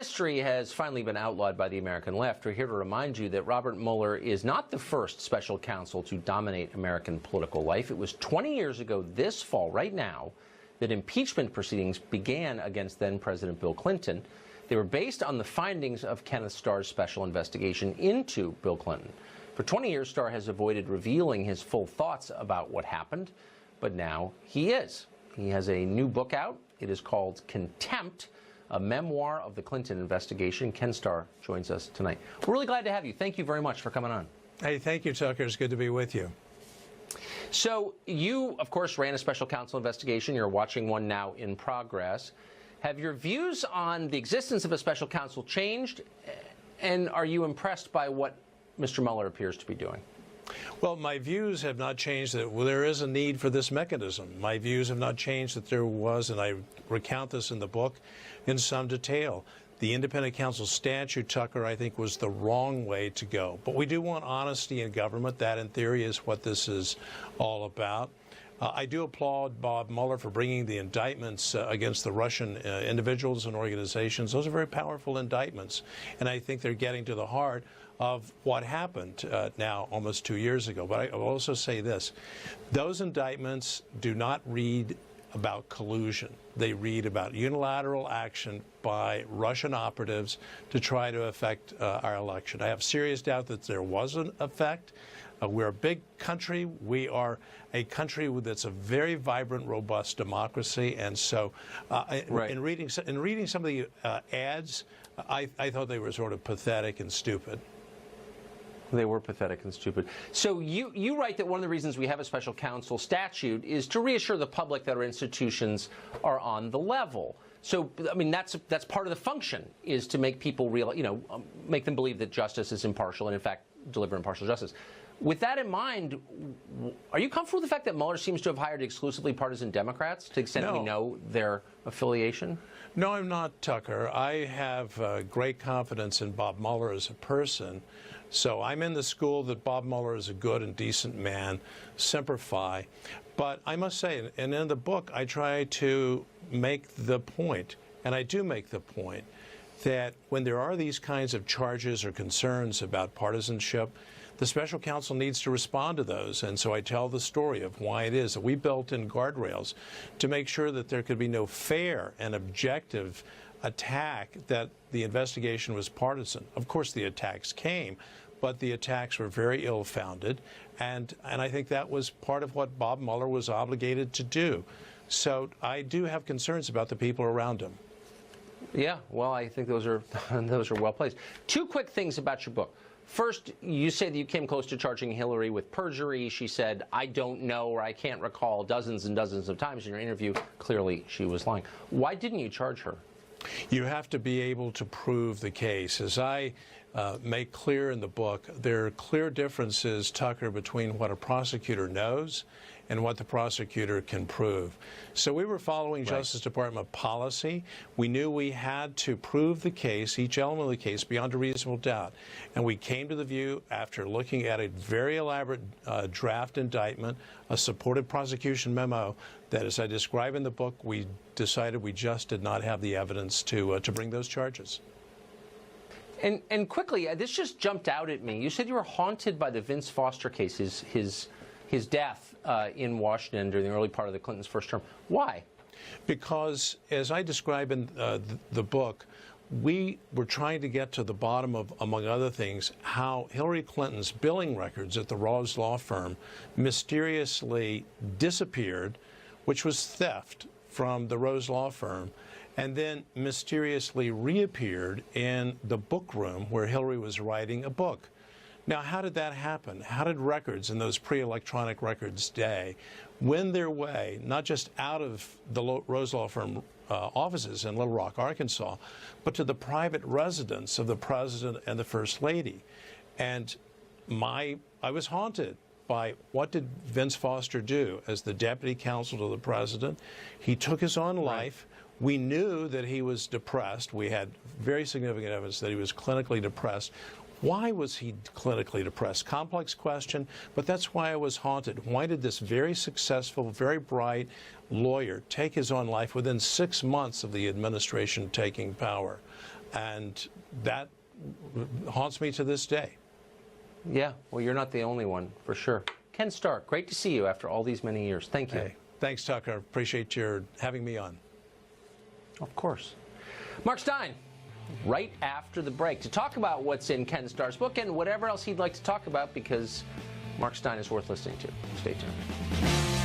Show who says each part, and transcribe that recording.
Speaker 1: History has finally been outlawed by the American left. We're here to remind you that Robert Mueller is not the first special counsel to dominate American political life. It was 20 years ago this fall, right now, that impeachment proceedings began against then-President Bill Clinton. They were based on the findings of Kenneth Starr's special investigation into Bill Clinton. For 20 years, Starr has avoided revealing his full thoughts about what happened, but now he is. He has a new book out. It is called Contempt, a memoir of the Clinton investigation. Ken Starr joins us tonight. We're really glad to have you. Thank you very much for coming on.
Speaker 2: Hey, thank you, Tucker. It's good to be with you.
Speaker 1: So you, of course, ran a special counsel investigation. You're watching one now in progress. Have your views on the existence of a special counsel changed? And are you impressed by what Mr. Mueller appears to be doing?
Speaker 2: Well, my views have not changed that there is a need for this mechanism. My views have not changed that there was, and I recount this in the book in some detail. The independent counsel statute, Tucker, I think was the wrong way to go. But we do want honesty in government. That, in theory, is what this is all about. I do applaud Bob Mueller for bringing the indictments against the Russian individuals and organizations. Those are very powerful indictments, and I think they're getting to the heart of what happened now almost 2 years ago. But I will also say this. Those indictments do not read about collusion. They read about unilateral action by Russian operatives to try to affect our election. I have serious doubt that there was an effect. We're a big country. We are a country that's a very vibrant, robust democracy. And so
Speaker 1: right.
Speaker 2: in reading some of the ads, I thought they were sort of pathetic and stupid.
Speaker 1: They were pathetic and stupid. So you write that one of the reasons we have a special counsel statute is to reassure the public that our institutions are on the level. So, I mean, that's part of the function, is to make people make them believe that justice is impartial and, in fact, deliver impartial justice. With that in mind, are you comfortable with the fact that Mueller seems to have hired exclusively partisan Democrats to the extent we know their affiliation?
Speaker 2: No, I'm not, Tucker. I have great confidence in Bob Mueller as a person. So I'm in the school that Bob Mueller is a good and decent man, semper fi. But I must say, and in the book, I try to make the point, and I do make the point, that when there are these kinds of charges or concerns about partisanship, the special counsel needs to respond to those. And so I tell the story of why it is that we built in guardrails to make sure that there could be no fair and objective attack that the investigation was partisan. Of course, the attacks came, but the attacks were very ill-founded, and I think that was part of what Bob Mueller was obligated to do. So I do have concerns about the people around him.
Speaker 1: Yeah, well, I think those are well placed. Two quick things about your book. First, you say that you came close to charging Hillary with perjury. She said, I don't know, or I can't recall, dozens and dozens of times in your interview. Clearly, she was lying. Why didn't you charge her?
Speaker 2: You have to be able to prove the case. As I make clear in the book, there are clear differences, Tucker, between what a prosecutor knows and what the prosecutor can prove. So we were following Justice Department policy. We knew we had to prove the case, each element of the case, beyond a reasonable doubt. And we came to the view, after looking at a very elaborate draft indictment, a supported prosecution memo, that, as I describe in the book, we decided we just did not have the evidence to bring those charges.
Speaker 1: And quickly, this just jumped out at me. You said you were haunted by the Vince Foster case, his death in Washington during the early part of the Clintons' first term. Why? Because,
Speaker 2: as I describe in the book, we were trying to get to the bottom of, among other things, how Hillary Clinton's billing records at the Rose law firm mysteriously disappeared, which was theft from the Rose law firm, and then mysteriously reappeared in the book room where Hillary was writing a book. Now, how did that happen? How did records in those pre-electronic records day win their way, not just out of the Rose law firm offices in Little Rock, Arkansas, but to the private residence of the president and the first lady? And I was haunted by what did Vince Foster do as the deputy counsel to the president. He took his own life. We knew that he was depressed. We had very significant evidence that he was clinically depressed. Why was he clinically depressed? Complex question, but that's why I was haunted. Why did this very successful, very bright lawyer take his own life within 6 months of the administration taking power? And that haunts me to this day.
Speaker 1: Yeah, well, you're not the only one, for sure. Ken Starr, great to see you after all these many years. Thank you.
Speaker 2: Hey, thanks, Tucker. Appreciate your having me on.
Speaker 1: Of course. Mark Stein, right after the break, to talk about what's in Ken Starr's book and whatever else he'd like to talk about, because Mark Stein is worth listening to. Stay tuned.